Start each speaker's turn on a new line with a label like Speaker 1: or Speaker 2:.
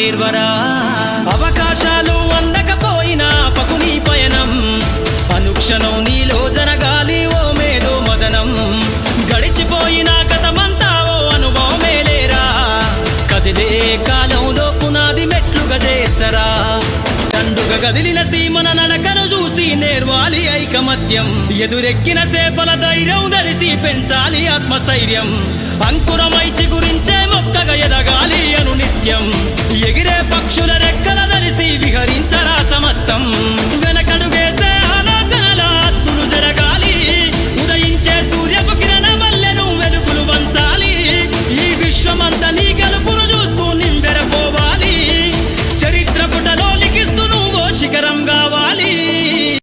Speaker 1: నేర్వరా అవకాశాలు అందకపోయినా పకుని పయనం అనుక్షణం నీలో జనగాలి ఓ మేధో మదనం గడిచిపోయిన గతమంతా ఓ అనుభవమే లేరా కదిలే కాలంలో పునాది మెట్లుగా చేర్చరా తండుగా కదిలిన సీమన నడకను చూసి నేర్వాలి ఐకమత్యం ఎదురెక్కిన సేపల ధైర్యం ధరిసి పెంచాలి ఆత్మస్థైర్యం అంకురమై చిగురించే మొక్కగా ఎదగాలి అను నిత్యం ఎగిరే పక్షుల రెక్కల ధరిసి విహరించరా సమస్తం వెనక